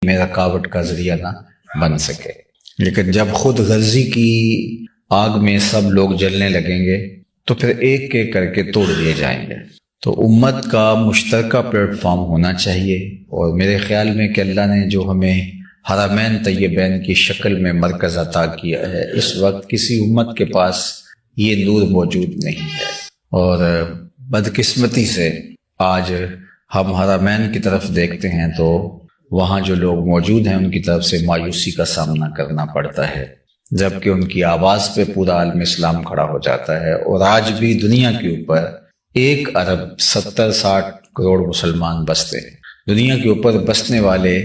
میں رکاوٹ کا ذریعہ نہ بن سکے۔ لیکن جب خود غرضی کی آگ میں سب لوگ جلنے لگیں گے تو پھر ایک ایک کر کے توڑ دیے جائیں گے۔ تو امت کا مشترکہ پلیٹ فارم ہونا چاہیے، اور میرے خیال میں کہ اللہ نے جو ہمیں حرمین طیبین کی شکل میں مرکز عطا کیا ہے، اس وقت کسی امت کے پاس یہ نور موجود نہیں ہے، اور بدقسمتی سے آج ہم حرمین کی طرف دیکھتے ہیں تو وہاں جو لوگ موجود ہیں ان کی طرف سے مایوسی کا سامنا کرنا پڑتا ہے، جبکہ ان کی آواز پہ پورا عالم اسلام کھڑا ہو جاتا ہے۔ اور آج بھی دنیا کے اوپر 1.70-60 کروڑ مسلمان بستے ہیں۔ دنیا کے اوپر بسنے والے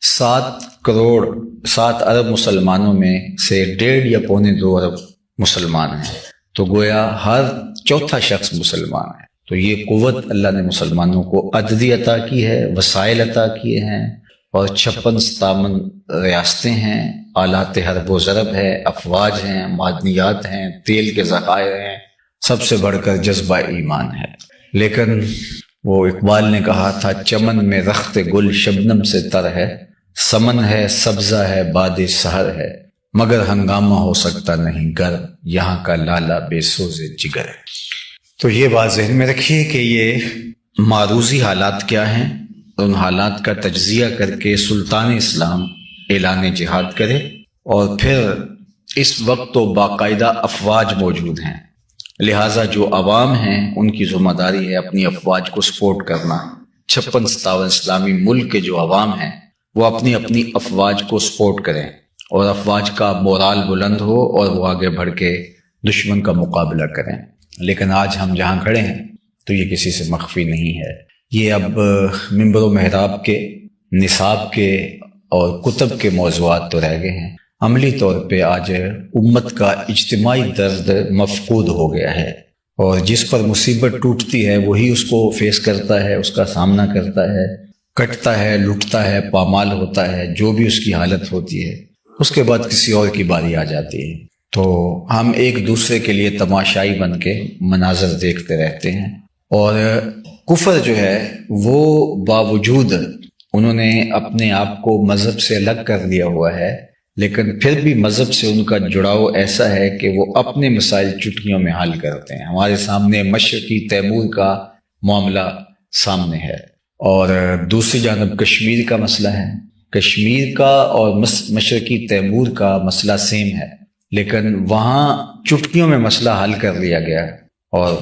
7 ارب مسلمانوں میں سے 1.5 یا 1.25 ارب مسلمان ہیں، تو گویا ہر چوتھا شخص مسلمان ہے۔ تو یہ قوت اللہ نے مسلمانوں کو عددی عطا کی ہے، وسائل عطا کیے ہیں، اور 56-57 ریاستیں ہیں، آلات حرب و ضرب ہے، افواج ہیں، معدنیات ہیں، تیل کے ذخائر ہیں، سب سے بڑھ کر جذبہ ایمان ہے۔ لیکن وہ اقبال نے کہا تھا، چمن میں رخت گل شبنم سے تر ہے، سمن ہے سبزہ ہے باد سحر ہے، مگر ہنگامہ ہو سکتا نہیں گر، یہاں کا لالا بے سوز جگر ہے۔ تو یہ بات ذہن میں رکھیے کہ یہ معروضی حالات کیا ہیں، ان حالات کا تجزیہ کر کے سلطان اسلام اعلان جہاد کرے، اور پھر اس وقت تو باقاعدہ افواج موجود ہیں، لہٰذا جو عوام ہیں ان کی ذمہ داری ہے اپنی افواج کو سپورٹ کرنا۔ 56-57 اسلامی ملک کے جو عوام ہیں وہ اپنی افواج کو سپورٹ کریں، اور افواج کا مورال بلند ہو اور وہ آگے بڑھ کے دشمن کا مقابلہ کریں۔ لیکن آج ہم جہاں کھڑے ہیں تو یہ کسی سے مخفی نہیں ہے، یہ اب منبر و محراب کے، نصاب کے اور کتب کے موضوعات تو رہ گئے ہیں، عملی طور پہ آج امت کا اجتماعی درد مفقود ہو گیا ہے، اور جس پر مصیبت ٹوٹتی ہے وہی اس کو فیس کرتا ہے، اس کا سامنا کرتا ہے، کٹتا ہے، لٹتا ہے، پامال ہوتا ہے، جو بھی اس کی حالت ہوتی ہے، اس کے بعد کسی اور کی باری آ جاتی ہے۔ تو ہم ایک دوسرے کے لیے تماشائی بن کے مناظر دیکھتے رہتے ہیں، اور کفر جو ہے وہ باوجود انہوں نے اپنے آپ کو مذہب سے الگ کر لیا ہوا ہے، لیکن پھر بھی مذہب سے ان کا جڑاؤ ایسا ہے کہ وہ اپنے مسائل چٹکیوں میں حل کرتے ہیں۔ ہمارے سامنے مشرقی تیمور کا معاملہ سامنے ہے، اور دوسری جانب کشمیر کا مسئلہ ہے۔ کشمیر کا اور مشرقی تیمور کا مسئلہ سیم ہے، لیکن وہاں چٹکیوں میں مسئلہ حل کر لیا گیا اور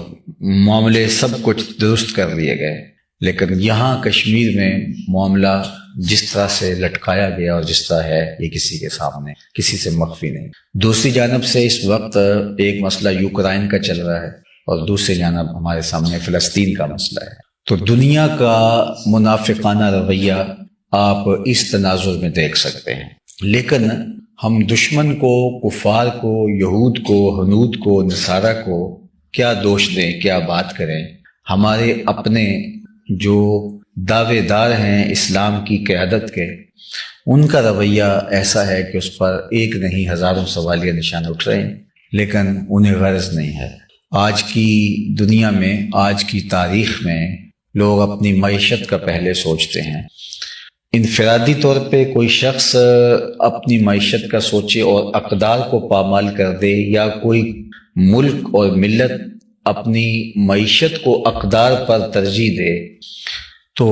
معاملے سب کچھ درست کر لیے گئے، لیکن یہاں کشمیر میں معاملہ جس طرح سے لٹکایا گیا اور جس طرح ہے یہ کسی کے سامنے، کسی سے مخفی نہیں۔ دوسری جانب سے اس وقت ایک مسئلہ یوکرائن کا چل رہا ہے، اور دوسری جانب ہمارے سامنے فلسطین کا مسئلہ ہے۔ تو دنیا کا منافقانہ رویہ آپ اس تناظر میں دیکھ سکتے ہیں، لیکن ہم دشمن کو، کفار کو، یہود کو، ہنود کو، نصارہ کو کیا دوش دیں، کیا بات کریں؟ ہمارے اپنے جو دعوے دار ہیں اسلام کی قیادت کے، ان کا رویہ ایسا ہے کہ اس پر ایک نہیں ہزاروں سوالیہ نشان اٹھ رہے ہیں، لیکن انہیں غرض نہیں ہے۔ آج کی دنیا میں، آج کی تاریخ میں لوگ اپنی معیشت کا پہلے سوچتے ہیں۔ انفرادی طور پہ کوئی شخص اپنی معیشت کا سوچے اور اقدار کو پامال کر دے، یا کوئی ملک اور ملت اپنی معیشت کو اقدار پر ترجیح دے، تو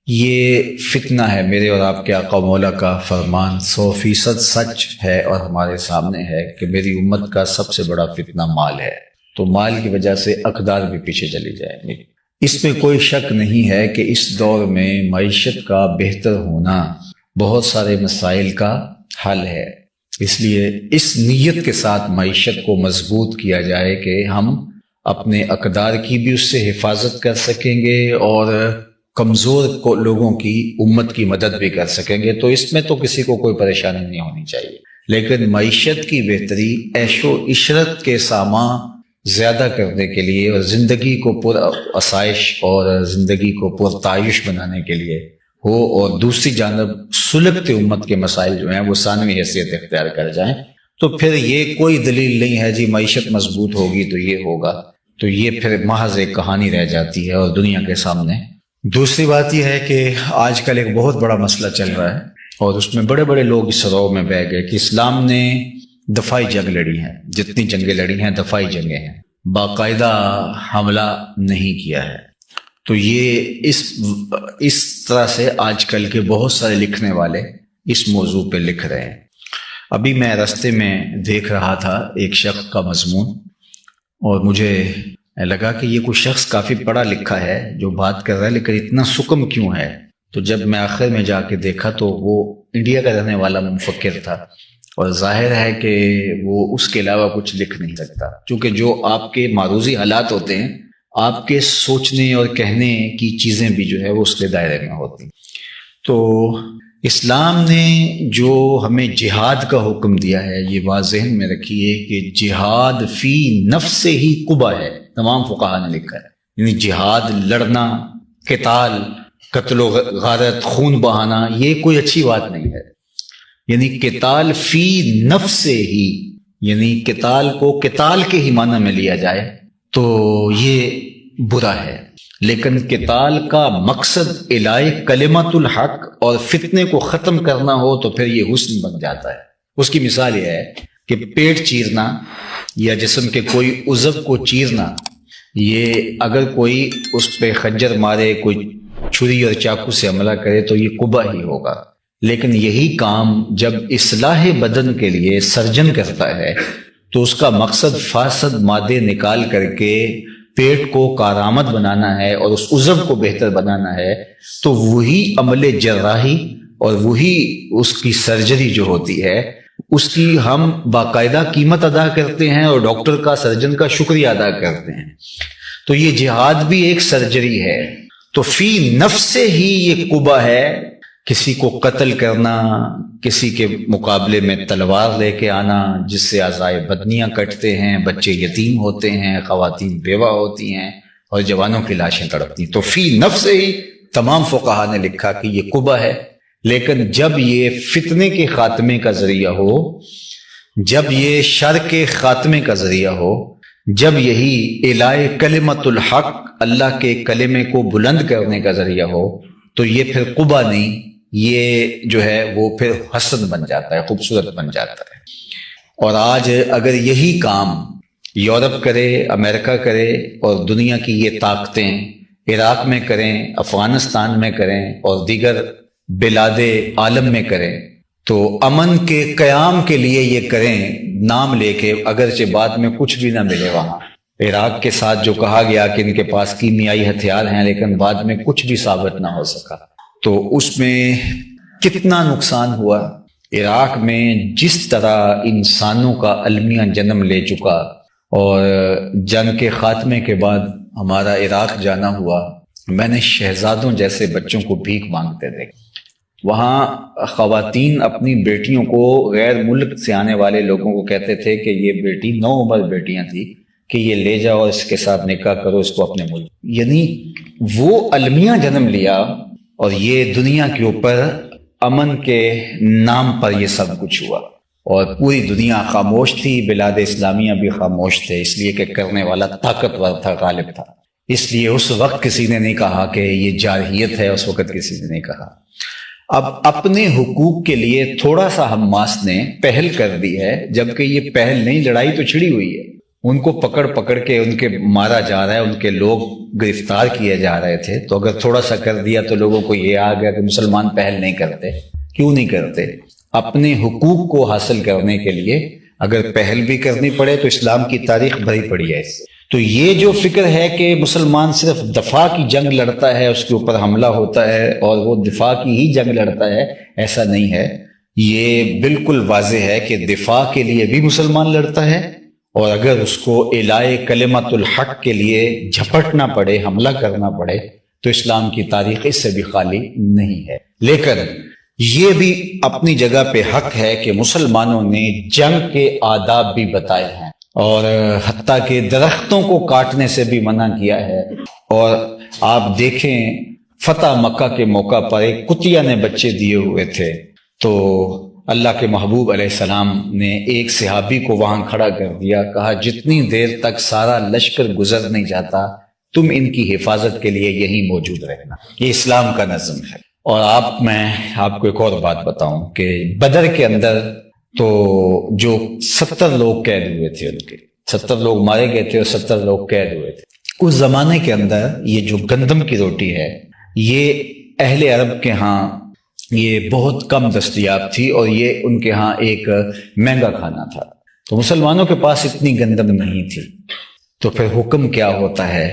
یہ فتنہ ہے۔ میرے اور آپ کے آقا مولا کا فرمان 100% سچ ہے اور ہمارے سامنے ہے کہ میری امت کا سب سے بڑا فتنہ مال ہے، تو مال کی وجہ سے اقدار بھی پیچھے چلی جائیں گے۔ اس میں کوئی شک نہیں ہے کہ اس دور میں معیشت کا بہتر ہونا بہت سارے مسائل کا حل ہے، اس لیے اس نیت کے ساتھ معیشت کو مضبوط کیا جائے کہ ہم اپنے اقدار کی بھی اس سے حفاظت کر سکیں گے، اور کمزور لوگوں کی، امت کی مدد بھی کر سکیں گے۔ تو اس میں تو کسی کو کوئی پریشانی نہیں ہونی چاہیے، لیکن معیشت کی بہتری، عیش و عشرت کے سامان زیادہ کرنے کے لیے، اور زندگی کو پر آسائش اور زندگی کو پر تعیش بنانے کے لیے ہو، اور دوسری جانب سلگتے امت کے مسائل جو ہیں وہ ثانوی حیثیت اختیار کر جائیں، تو پھر یہ کوئی دلیل نہیں ہے جی معیشت مضبوط ہوگی تو یہ ہوگا، تو یہ پھر محض ایک کہانی رہ جاتی ہے اور دنیا کے سامنے دوسری بات یہ ہے کہ آج کل ایک بہت بڑا مسئلہ چل رہا ہے اور اس میں بڑے بڑے لوگ اس رو میں بہ گئے کہ اسلام نے دفاعی جنگ لڑی ہیں، جتنی جنگیں لڑی ہیں دفاعی جنگیں ہیں، باقاعدہ حملہ نہیں کیا ہے۔ تو یہ اس طرح سے آج کل کے بہت سارے لکھنے والے اس موضوع پہ لکھ رہے ہیں۔ ابھی میں راستے میں دیکھ رہا تھا ایک شخص کا مضمون اور مجھے لگا کہ یہ کوئی شخص کافی پڑھا لکھا ہے جو بات کر رہا ہے، لیکن اتنا سکم کیوں ہے؟ تو جب میں آخر میں جا کے دیکھا تو وہ انڈیا کا رہنے والا مفکر تھا اور ظاہر ہے کہ وہ اس کے علاوہ کچھ لکھ نہیں سکتا، کیونکہ جو آپ کے معروضی حالات ہوتے ہیں آپ کے سوچنے اور کہنے کی چیزیں بھی جو ہے وہ اس کے دائرے میں ہوتی ہیں۔ تو اسلام نے جو ہمیں جہاد کا حکم دیا ہے یہ بات ذہن میں رکھیے کہ جہاد فی نفس سے ہی قبا ہے، تمام فقہا نے لکھا ہے، یعنی جہاد لڑنا، قتال، قتل و غارت، خون بہانا، یہ کوئی اچھی بات نہیں ہے۔ یعنی قتال فی نفس سے ہی، یعنی قتال کو قتال کے ہی معنی میں لیا جائے تو یہ برا ہے، لیکن قتال کا مقصد الہی کلمت الحق اور فتنے کو ختم کرنا ہو تو پھر یہ حسن بن جاتا ہے۔ اس کی مثال یہ ہے کہ پیٹ چیرنا یا جسم کے کوئی عضو کو چیرنا، یہ اگر کوئی اس پہ خنجر مارے، کوئی چھری اور چاقو سے حملہ کرے تو یہ قبا ہی ہوگا، لیکن یہی کام جب اصلاح بدن کے لیے سرجن کرتا ہے تو اس کا مقصد فاسد مادے نکال کر کے پیٹ کو کارآمد بنانا ہے اور اس عضو کو بہتر بنانا ہے، تو وہی عمل جراحی اور وہی اس کی سرجری جو ہوتی ہے اس کی ہم باقاعدہ قیمت ادا کرتے ہیں اور ڈاکٹر کا، سرجن کا شکریہ ادا کرتے ہیں۔ تو یہ جہاد بھی ایک سرجری ہے، تو فی نفس سے ہی یہ قبا ہے۔ کسی کو قتل کرنا، کسی کے مقابلے میں تلوار لے کے آنا جس سے اعضائے بدنیاں کٹتے ہیں، بچے یتیم ہوتے ہیں، خواتین بیوہ ہوتی ہیں اور جوانوں کی لاشیں تڑپتی ہیں، تو فی نفس سے ہی تمام فقہا نے لکھا کہ یہ قبا ہے۔ لیکن جب یہ فتنے کے خاتمے کا ذریعہ ہو، جب یہ شر کے خاتمے کا ذریعہ ہو، جب یہی الہی کلمت الحق، اللہ کے کلمے کو بلند کرنے کا ذریعہ ہو، تو یہ پھر قبا نہیں، یہ جو ہے وہ پھر حسن بن جاتا ہے، خوبصورت بن جاتا ہے۔ اور آج اگر یہی کام یورپ کرے، امریکہ کرے اور دنیا کی یہ طاقتیں عراق میں کریں، افغانستان میں کریں اور دیگر بلاد عالم میں کریں، تو امن کے قیام کے لیے یہ کریں نام لے کے، اگرچہ بعد میں کچھ بھی نہ ملے۔ وہاں عراق کے ساتھ جو کہا گیا کہ ان کے پاس کیمیائی ہتھیار ہیں، لیکن بعد میں کچھ بھی ثابت نہ ہو سکا، تو اس میں کتنا نقصان ہوا۔ عراق میں جس طرح انسانوں کا المیہ جنم لے چکا، اور جنگ کے خاتمے کے بعد ہمارا عراق جانا ہوا، میں نے شہزادوں جیسے بچوں کو بھیک مانگتے دیکھا۔ وہاں خواتین اپنی بیٹیوں کو، غیر ملک سے آنے والے لوگوں کو کہتے تھے کہ یہ بیٹی 9 عمر بیٹیاں تھیں کہ یہ لے جاؤ اور اس کے ساتھ نکاح کرو، اس کو اپنے ملک۔ یعنی وہ المیہ جنم لیا، اور یہ دنیا کے اوپر امن کے نام پر یہ سب کچھ ہوا، اور پوری دنیا خاموش تھی، بلاد اسلامیہ بھی خاموش تھے، اس لیے کہ کرنے والا طاقتور تھا، غالب تھا۔ اس لیے اس وقت کسی نے نہیں کہا کہ یہ جارحیت ہے، اس وقت کسی نے نہیں کہا۔ اب اپنے حقوق کے لیے تھوڑا سا حماس نے پہل کر دی ہے، جبکہ یہ پہل نہیں، لڑائی تو چھڑی ہوئی ہے۔ ان کو پکڑ پکڑ کے ان کے مارا جا رہا ہے، ان کے لوگ گرفتار کیے جا رہے تھے، تو اگر تھوڑا سا کر دیا تو لوگوں کو یہ آ گیا کہ مسلمان پہل نہیں کرتے۔ کیوں نہیں کرتے؟ اپنے حقوق کو حاصل کرنے کے لیے اگر پہل بھی کرنی پڑے تو اسلام کی تاریخ بھری پڑی ہے اس سے۔ تو یہ جو فکر ہے کہ مسلمان صرف دفاع کی جنگ لڑتا ہے، اس کے اوپر حملہ ہوتا ہے اور وہ دفاع کی ہی جنگ لڑتا ہے، ایسا نہیں ہے۔ یہ بالکل واضح ہے کہ دفاع کے لیے بھی مسلمان لڑتا ہے، اور اگر اس کو الہی کلمت الحق کے لیے جھپٹنا پڑے، حملہ کرنا پڑے، تو اسلام کی تاریخ اس سے بھی خالی نہیں ہے۔ لیکن یہ بھی اپنی جگہ پہ حق ہے کہ مسلمانوں نے جنگ کے آداب بھی بتائے ہیں، اور حتیٰ کہ درختوں کو کاٹنے سے بھی منع کیا ہے۔ اور آپ دیکھیں فتح مکہ کے موقع پر ایک کتیا نے بچے دیے ہوئے تھے، تو اللہ کے محبوب علیہ السلام نے ایک صحابی کو وہاں کھڑا کر دیا، کہا جتنی دیر تک سارا لشکر گزر نہیں جاتا تم ان کی حفاظت کے لیے یہیں موجود رہنا. یہ اسلام کا نظم ہے. اور میں آپ کو ایک اور بات بتاؤں کہ بدر کے اندر تو جو 70 لوگ قید ہوئے تھے، ان کے 70 لوگ مارے گئے تھے اور 70 لوگ قید ہوئے تھے. اس زمانے کے اندر یہ جو گندم کی روٹی ہے یہ اہل عرب کے ہاں یہ بہت کم دستیاب تھی اور یہ ان کے ہاں ایک مہنگا کھانا تھا. تو مسلمانوں کے پاس اتنی گندم نہیں تھی. تو پھر حکم کیا ہوتا ہے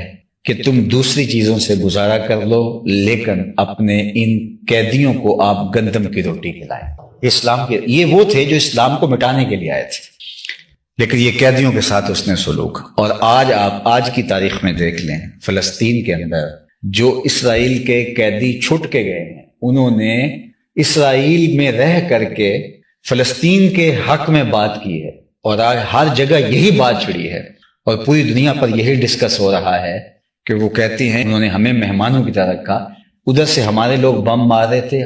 کہ تم دوسری چیزوں سے گزارا کر لو لیکن اپنے ان قیدیوں کو آپ گندم کی روٹی کھلائیں. اسلام کے یہ وہ تھے جو اسلام کو مٹانے کے لیے آئے تھے، لیکن یہ قیدیوں کے ساتھ اس نے سلوک. اور آپ آج کی تاریخ میں دیکھ لیں، فلسطین کے اندر جو اسرائیل کے قیدی چھوٹ کے گئے ہیں انہوں نے اسرائیل میں رہ کر کے فلسطین کے حق میں بات کی ہے، اور آج ہر جگہ یہی بات چھڑی ہے اور پوری دنیا پر یہی ڈسکس ہو رہا ہے کہ وہ کہتی ہیں انہوں نے ہمیں مہمانوں کی طرح رکھا. ادھر سے ہمارے لوگ بم مار رہے تھے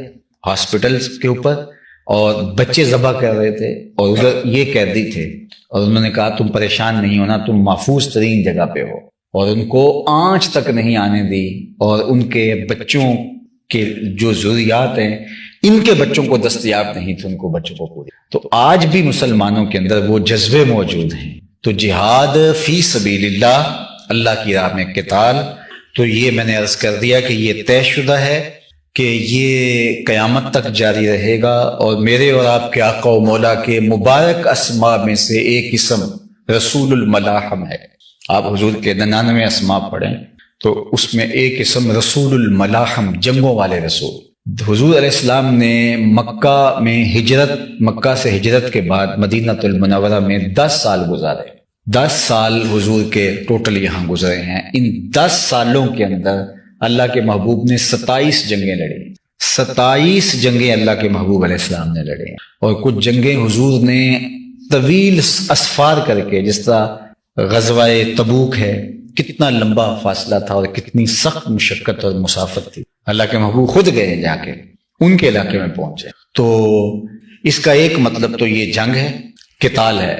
ہاسپٹلز کے اوپر اور بچے ذبح کر رہے تھے، اور ادھر یہ قیدی تھے اور انہوں نے کہا تم پریشان نہیں ہونا، تم محفوظ ترین جگہ پہ ہو. اور ان کو آنچ تک نہیں آنے دی، اور ان کے بچوں کے جو ضروریات ہیں ان کے بچوں کو دستیاب نہیں تھے، ان کو بچوں کو پوری. تو آج بھی مسلمانوں کے اندر وہ جذبے موجود ہیں. تو جہاد فی سبیل اللہ، اللہ کی راہ میں قتال، تو یہ میں نے عرض کر دیا کہ یہ طے شدہ ہے کہ یہ قیامت تک جاری رہے گا. اور میرے اور آپ کے آقا و مولا کے مبارک اسماء میں سے ایک اسم رسول الملاحم ہے. آپ حضور کے 99 اسماء پڑھیں تو اس میں ایک اسم رسول الملاحم، جنگوں والے رسول. حضور علیہ السلام نے مکہ سے ہجرت کے بعد مدینہ المنورہ میں 10 سال گزارے. 10 سال حضور کے ٹوٹل یہاں گزرے ہیں. ان 10 سالوں کے اندر اللہ کے محبوب نے 27 جنگیں لڑی. 27 جنگیں اللہ کے محبوب علیہ السلام نے لڑی. اور کچھ جنگیں حضور نے طویل اسفار کر کے، جس طرح غزوہ تبوک ہے، کتنا لمبا فاصلہ تھا اور کتنی سخت مشقت اور مسافت تھی. اللہ کے محبوب خود گئے جا کے ان کے علاقے میں پہنچے. تو اس کا ایک مطلب تو یہ جنگ ہے، قتال ہے،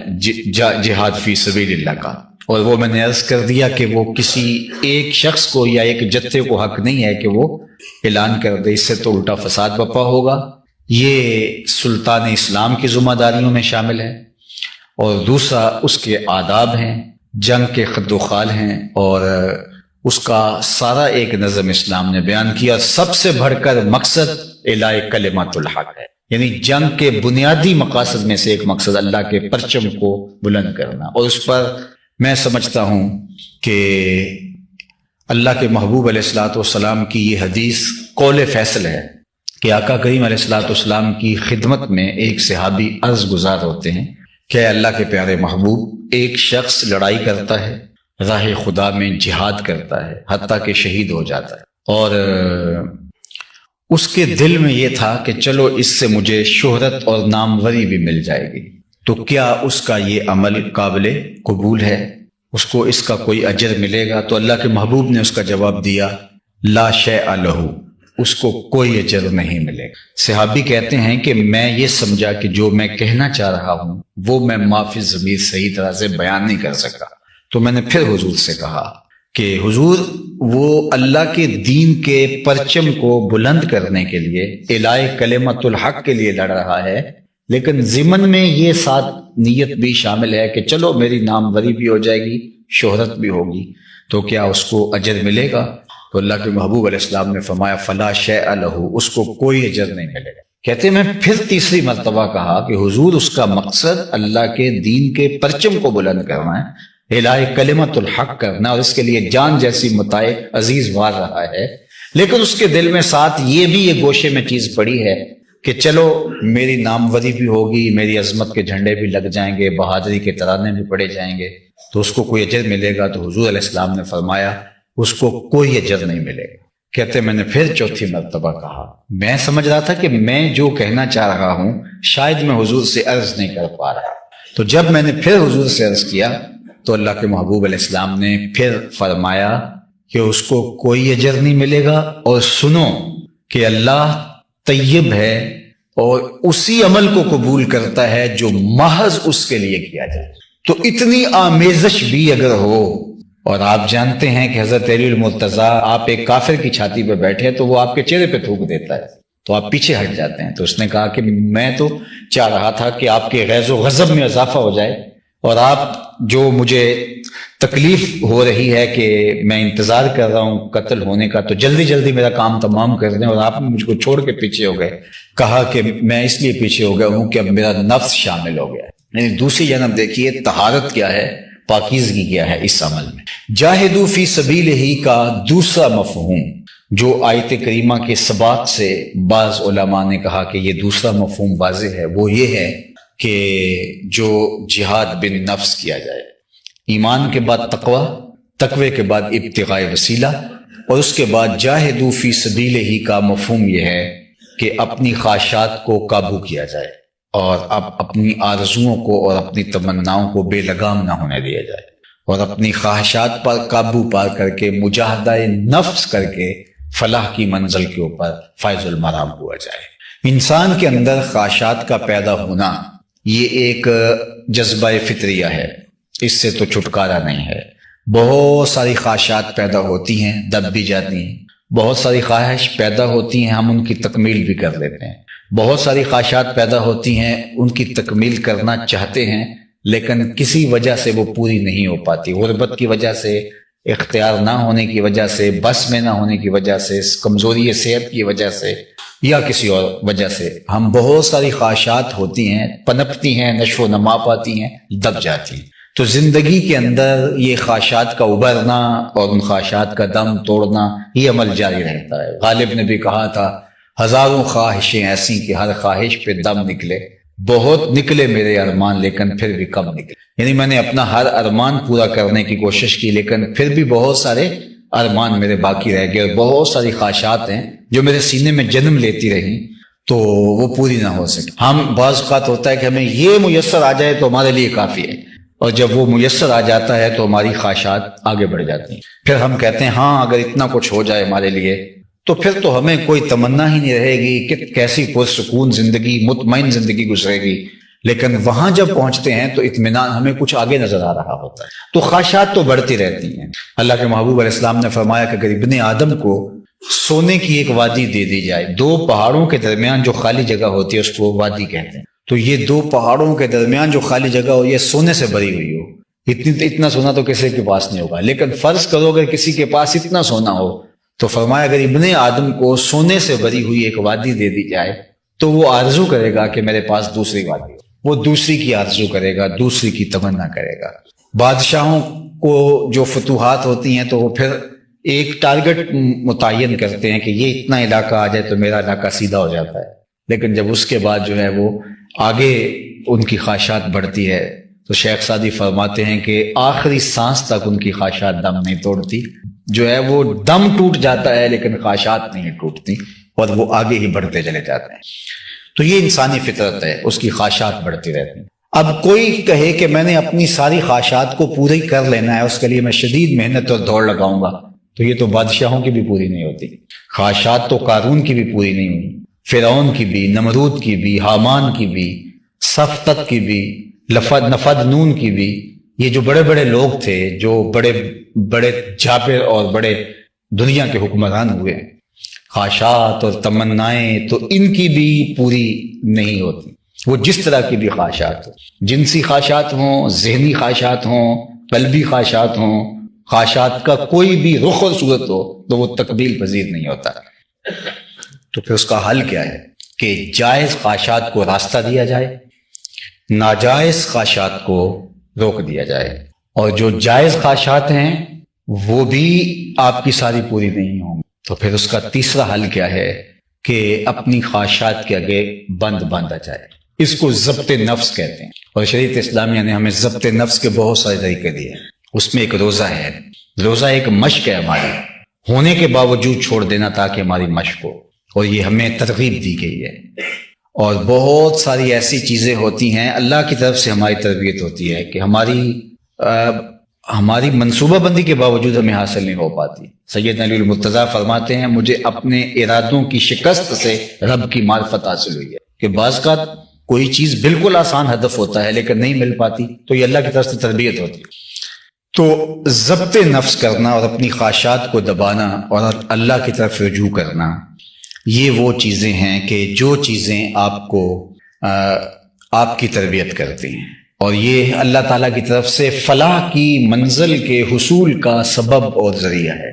جہاد فی سبیل اللہ کا. اور وہ میں نے عرض کر دیا کہ وہ کسی ایک شخص کو یا ایک جتھے کو حق نہیں ہے کہ وہ اعلان کر دے، اس سے تو الٹا فساد برپا ہوگا. یہ سلطان اسلام کی ذمہ داریوں میں شامل ہے. اور دوسرا اس کے آداب ہیں، جنگ کے خد و خال ہیں، اور اس کا سارا ایک نظم اسلام نے بیان کیا. سب سے بڑھ کر مقصد اعلاء کلمۃ الحق ہے، یعنی جنگ کے بنیادی مقاصد میں سے ایک مقصد اللہ کے پرچم کو بلند کرنا. اور اس پر میں سمجھتا ہوں کہ اللہ کے محبوب علیہ الصلوۃ والسلام کی یہ حدیث قول فیصل ہے کہ آقا کریم علیہ الصلوۃ والسلام کی خدمت میں ایک صحابی عرض گزار ہوتے ہیں کہ اللہ کے پیارے محبوب، ایک شخص لڑائی کرتا ہے، راہ خدا میں جہاد کرتا ہے، حتیٰ کہ شہید ہو جاتا ہے، اور اس کے دل میں یہ تھا کہ چلو اس سے مجھے شہرت اور ناموری بھی مل جائے گی، تو کیا اس کا یہ عمل قابل قبول ہے؟ اس کو اس کا کوئی اجر ملے گا؟ تو اللہ کے محبوب نے اس کا جواب دیا، لا شیء لہ، اس کو کوئی اجر نہیں ملے گا. صحابی کہتے ہیں کہ میں یہ سمجھا کہ جو میں کہنا چاہ رہا ہوں وہ میں معافی ضمیر صحیح طرح سے بیان نہیں کر سکا. تو میں نے پھر حضور سے کہا کہ حضور، وہ اللہ کے دین کے پرچم کو بلند کرنے کے لیے، اعلاء کلمۃ الحق کے لیے لڑ رہا ہے، لیکن ضمن میں یہ ساتھ نیت بھی شامل ہے کہ چلو میری ناموری بھی ہو جائے گی، شہرت بھی ہوگی، تو کیا اس کو اجر ملے گا؟ تو اللہ کے محبوب علیہ السلام نے فرمایا، فلا شیء لہ، اس کو کوئی اجر نہیں ملے گا. کہتے میں پھر تیسری مرتبہ کہا کہ حضور، اس کا مقصد اللہ کے دین کے پرچم کو بلند کرنا ہے، اعلاء کلمۃ الحق کرنا، اور اس کے لیے جان جیسی متاع عزیز وار رہا ہے، لیکن اس کے دل میں ساتھ یہ بھی یہ گوشے میں چیز پڑی ہے کہ چلو میری ناموری بھی ہوگی، میری عظمت کے جھنڈے بھی لگ جائیں گے، بہادری کے ترانے بھی پڑے جائیں گے، تو اس کو کوئی اجر ملے گا؟ تو حضور علیہ السلام نے فرمایا، اس کو کوئی اجر نہیں ملے گا. کہتے میں نے پھر چوتھی مرتبہ کہا، میں سمجھ رہا تھا کہ میں جو کہنا چاہ رہا ہوں شاید میں حضور سے عرض نہیں کر پا رہا. تو جب میں نے پھر حضور سے عرض کیا تو اللہ کے محبوب علیہ السلام نے پھر فرمایا کہ اس کو کوئی اجر نہیں ملے گا، اور سنو کہ اللہ طیب ہے اور اسی عمل کو قبول کرتا ہے جو محض اس کے لیے کیا جائے. تو اتنی آمیزش بھی اگر ہو اور آپ جانتے ہیں کہ حضرت علی المرتضیٰ آپ ایک کافر کی چھاتی پہ بیٹھے تو وہ آپ کے چہرے پہ تھوک دیتا ہے تو آپ پیچھے ہٹ جاتے ہیں. تو اس نے کہا کہ میں تو چاہ رہا تھا کہ آپ کے غیظ و غضب میں اضافہ ہو جائے اور آپ جو مجھے تکلیف ہو رہی ہے کہ میں انتظار کر رہا ہوں قتل ہونے کا تو جلدی جلدی میرا کام تمام کر دیں، اور آپ مجھ کو چھوڑ کے پیچھے ہو گئے. کہا کہ میں اس لیے پیچھے ہو گیا ہوں کہ اب میرا نفس شامل ہو گیا. یعنی دوسری جانب دیکھیے طہارت کیا ہے، پاکیزگی کیا ہے اس عمل میں. جاہدوا فی سبیلہ کا دوسرا مفہوم جو آیت کریمہ کے ثبات سے بعض علماء نے کہا کہ یہ دوسرا مفہوم واضح ہے، وہ یہ ہے کہ جو جہاد بن نفس کیا جائے. ایمان کے بعد تقوی، تقوی کے بعد ابتغاء وسیلہ، اور اس کے بعد جاہدوا فی سبیلہ کا مفہوم یہ ہے کہ اپنی خواہشات کو قابو کیا جائے اور اب اپنی آرزوؤں کو اور اپنی تمناؤں کو بے لگام نہ ہونے دیا جائے اور اپنی خواہشات پر قابو پا کر کے مجاہدہ نفس کر کے فلاح کی منزل کے اوپر فائز المرام ہوا جائے. انسان کے اندر خواہشات کا پیدا ہونا یہ ایک جذبہ فطریہ ہے، اس سے تو چھٹکارا نہیں ہے. بہت ساری خواہشات پیدا ہوتی ہیں، دب بھی جاتی ہیں. بہت ساری خواہش پیدا ہوتی ہیں، ہم ان کی تکمیل بھی کر لیتے ہیں. بہت ساری خواہشات پیدا ہوتی ہیں، ان کی تکمیل کرنا چاہتے ہیں لیکن کسی وجہ سے وہ پوری نہیں ہو پاتی. غربت کی وجہ سے، اختیار نہ ہونے کی وجہ سے، بس میں نہ ہونے کی وجہ سے، کمزوری صحت کی وجہ سے یا کسی اور وجہ سے ہم بہت ساری خواہشات ہوتی ہیں، پنپتی ہیں، نشو و نما پاتی ہیں، دب جاتی ہیں. تو زندگی کے اندر یہ خواہشات کا ابھرنا اور ان خواہشات کا دم توڑنا یہ عمل جاری رہتا ہے. غالب نے بھی کہا تھا ہزاروں خواہشیں ایسی کہ ہر خواہش پہ دم نکلے، بہت نکلے میرے ارمان لیکن پھر بھی کم نکلے. یعنی میں نے اپنا ہر ارمان پورا کرنے کی کوشش کی لیکن پھر بھی بہت سارے ارمان میرے باقی رہ گئے اور بہت ساری خواہشات ہیں جو میرے سینے میں جنم لیتی رہیں تو وہ پوری نہ ہو سکے. ہم بعض اوقات ہوتا ہے کہ ہمیں یہ میسر آ جائے تو ہمارے لیے کافی ہے، اور جب وہ میسر آ جاتا ہے تو ہماری خواہشات آگے بڑھ جاتی ہیں. پھر ہم کہتے ہیں ہاں اگر اتنا کچھ ہو جائے ہمارے لیے تو پھر تو ہمیں کوئی تمنا ہی نہیں رہے گی کہ کیسی پرسکون زندگی، مطمئن زندگی گزرے گی. لیکن وہاں جب پہنچتے ہیں تو اطمینان ہمیں کچھ آگے نظر آ رہا ہوتا ہے. تو خواہشات تو بڑھتی رہتی ہیں. اللہ کے محبوب علیہ السلام نے فرمایا کہ اگر ابن آدم کو سونے کی ایک وادی دے دی جائے، دو پہاڑوں کے درمیان جو خالی جگہ ہوتی ہے اس کو وادی کہتے ہیں، تو یہ دو پہاڑوں کے درمیان جو خالی جگہ ہو یہ سونے سے بھری ہوئی ہو، اتنا سونا تو کسی کے پاس نہیں ہوگا. لیکن فرض کرو اگر کسی کے پاس اتنا سونا ہو تو فرمایا اگر ابن آدم کو سونے سے بھری ہوئی ایک وادی دے دی جائے تو وہ آرزو کرے گا کہ میرے پاس دوسری وادی ہو، وہ دوسری کی آرزو کرے گا، دوسری کی تمنا کرے گا. بادشاہوں کو جو فتوحات ہوتی ہیں تو وہ پھر ایک ٹارگٹ متعین کرتے ہیں کہ یہ اتنا علاقہ آ جائے تو میرا علاقہ سیدھا ہو جاتا ہے. لیکن جب اس کے بعد جو ہے وہ آگے ان کی خواہشات بڑھتی ہے تو شیخ سعدی فرماتے ہیں کہ آخری سانس تک ان کی خواہشات دم نہیں توڑتی. جو ہے وہ دم ٹوٹ جاتا ہے لیکن خواہشات نہیں ٹوٹتی اور وہ آگے ہی بڑھتے چلے جاتے ہیں. تو یہ انسانی فطرت ہے، اس کی خواہشات بڑھتی رہتی ہیں. اب کوئی کہے کہ میں نے اپنی ساری خواہشات کو پوری کر لینا ہے، اس کے لیے میں شدید محنت اور دوڑ لگاؤں گا، تو یہ تو بادشاہوں کی بھی پوری نہیں ہوتی. خواہشات تو قارون کی بھی پوری نہیں ہوئی، فرعون کی بھی، نمرود کی بھی، حامان کی بھی، صفتت کی بھی، نفد نون کی بھی. یہ جو بڑے بڑے لوگ تھے، جو بڑے بڑے جابر اور بڑے دنیا کے حکمران ہوئے، خواہشات اور تمنائیں تو ان کی بھی پوری نہیں ہوتی. وہ جس طرح کی بھی خواہشات ہوں، جنسی خواہشات ہوں، ذہنی خواہشات ہوں، قلبی خواہشات ہوں، خواہشات کا کوئی بھی رخ اور صورت ہو تو وہ تقبیل پذیر نہیں ہوتا. تو پھر اس کا حل کیا ہے کہ جائز خواہشات کو راستہ دیا جائے، ناجائز خواہشات کو روک دیا جائے. اور جو جائز خواہشات ہیں وہ بھی آپ کی ساری پوری نہیں ہوں. تو پھر اس کا تیسرا حل کیا ہے کہ اپنی خواہشات کے آگے بند باندھا جائے. اس کو ضبط نفس کہتے ہیں، اور شریعت اسلامیہ نے ہمیں ضبط نفس کے بہت سارے طریقے دیے. اس میں ایک روزہ ہے. روزہ ایک مشق ہے ہماری، ہونے کے باوجود چھوڑ دینا تاکہ ہماری مشق ہو، اور یہ ہمیں ترغیب دی گئی ہے. اور بہت ساری ایسی چیزیں ہوتی ہیں اللہ کی طرف سے ہماری تربیت ہوتی ہے کہ ہماری منصوبہ بندی کے باوجود ہمیں حاصل نہیں ہو پاتی. سیدنا علی المرتضیٰ فرماتے ہیں مجھے اپنے ارادوں کی شکست سے رب کی معرفت حاصل ہوئی ہے کہ بعض کا کوئی چیز بالکل آسان ہدف ہوتا ہے لیکن نہیں مل پاتی، تو یہ اللہ کی طرف سے تربیت ہوتی ہے. تو ضبط نفس کرنا اور اپنی خواہشات کو دبانا اور اللہ کی طرف رجوع کرنا، یہ وہ چیزیں ہیں کہ جو چیزیں آپ کو آپ کی تربیت کرتی ہیں، اور یہ اللہ تعالیٰ کی طرف سے فلاح کی منزل کے حصول کا سبب اور ذریعہ ہے۔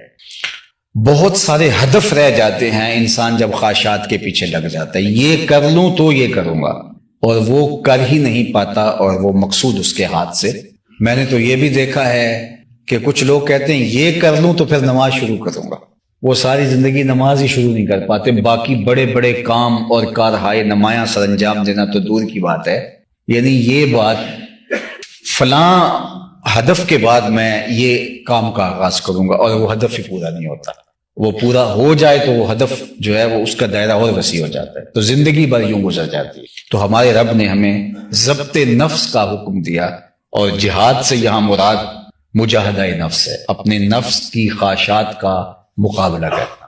بہت سارے ہدف رہ جاتے ہیں انسان جب خواہشات کے پیچھے لگ جاتا ہے، یہ کر لوں تو یہ کروں گا، اور وہ کر ہی نہیں پاتا، اور وہ مقصود اس کے ہاتھ سے۔ میں نے تو یہ بھی دیکھا ہے کہ کچھ لوگ کہتے ہیں یہ کر لوں تو پھر نماز شروع کروں گا، وہ ساری زندگی نماز ہی شروع نہیں کر پاتے، باقی بڑے بڑے کام اور کارہائے نمایاں سر انجام دینا تو دور کی بات ہے۔ یعنی یہ بات فلاں ہدف کے بعد میں یہ کام کا آغاز کروں گا، اور وہ ہدف ہی پورا نہیں ہوتا۔ وہ پورا ہو جائے تو وہ ہدف جو ہے وہ اس کا دائرہ اور وسیع ہو جاتا ہے، تو زندگی بھر یوں گزر جاتی ہے۔ تو ہمارے رب نے ہمیں ضبط نفس کا حکم دیا، اور جہاد سے یہاں مراد مجاہدہ نفس ہے، اپنے نفس کی خواہشات کا مقابلہ کرنا،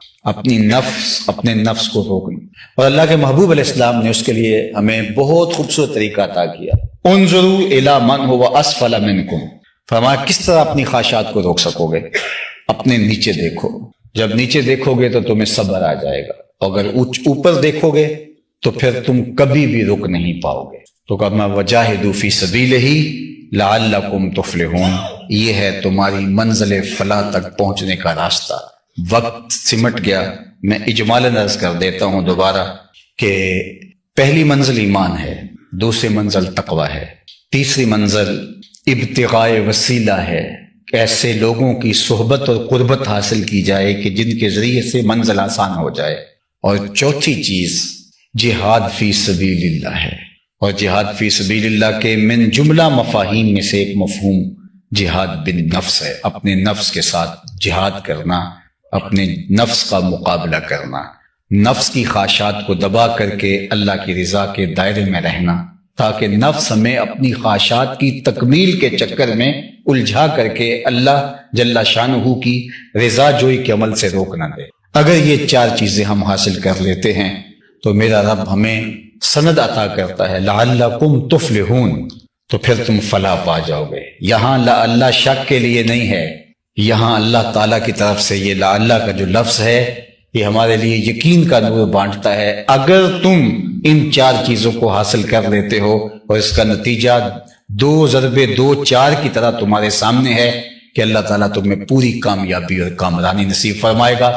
اپنے نفس کو روکنا۔ اور اللہ کے محبوب علیہ السلام نے اس کے لیے ہمیں بہت خوبصورت طریقہ عطا کیا۔ انظروا الی من هو اسفل منکم، فرمایا کس طرح اپنی خواہشات کو روک سکو گے؟ اپنے نیچے دیکھو، جب نیچے دیکھو گے تو تمہیں صبر آ جائے گا، اگر اوپر دیکھو گے تو پھر تم کبھی بھی رک نہیں پاؤ گے۔ تو کہا وجاہدوا فی سبیلہ لعلکم تفلحون، یہ ہے تمہاری منزل فلاح تک پہنچنے کا راستہ۔ وقت سمٹ گیا، میں اجمالاً عرض کر دیتا ہوں دوبارہ کہ پہلی منزل ایمان ہے، دوسری منزل تقوی ہے، تیسری منزل ابتغاء وسیلہ ہے، ایسے لوگوں کی صحبت اور قربت حاصل کی جائے کہ جن کے ذریعے سے منزل آسان ہو جائے، اور چوتھی چیز جہاد فی سبیل اللہ ہے۔ اور جہاد فی سبیل اللہ کے من جملہ مفاہیم میں سے ایک مفہوم جہاد بن نفس ہے، اپنے نفس کے ساتھ جہاد کرنا، اپنے نفس کا مقابلہ کرنا، نفس کی خواہشات کو دبا کر کے اللہ کی رضا کے دائرے میں رہنا، تاکہ نفس ہمیں اپنی خواہشات کی تکمیل کے چکر میں الجھا کر کے اللہ جل شانہ کی رضا جوئی کے عمل سے روک نہ دے۔ اگر یہ چار چیزیں ہم حاصل کر لیتے ہیں تو میرا رب ہمیں سند عطا کرتا ہے لعلکم تفلحون، تو پھر تم فلاح پا جاؤ گے۔ یہاں لا اللہ شک کے لیے نہیں ہے، یہاں اللہ تعالیٰ کی طرف سے یہ لا اللہ کا جو لفظ ہے یہ ہمارے لیے یقین کا نور بانٹتا ہے۔ اگر تم ان چار چیزوں کو حاصل کر لیتے ہو، اور اس کا نتیجہ 2x2 کی طرح تمہارے سامنے ہے کہ اللہ تعالیٰ تمہیں پوری کامیابی اور کامرانی نصیب فرمائے گا۔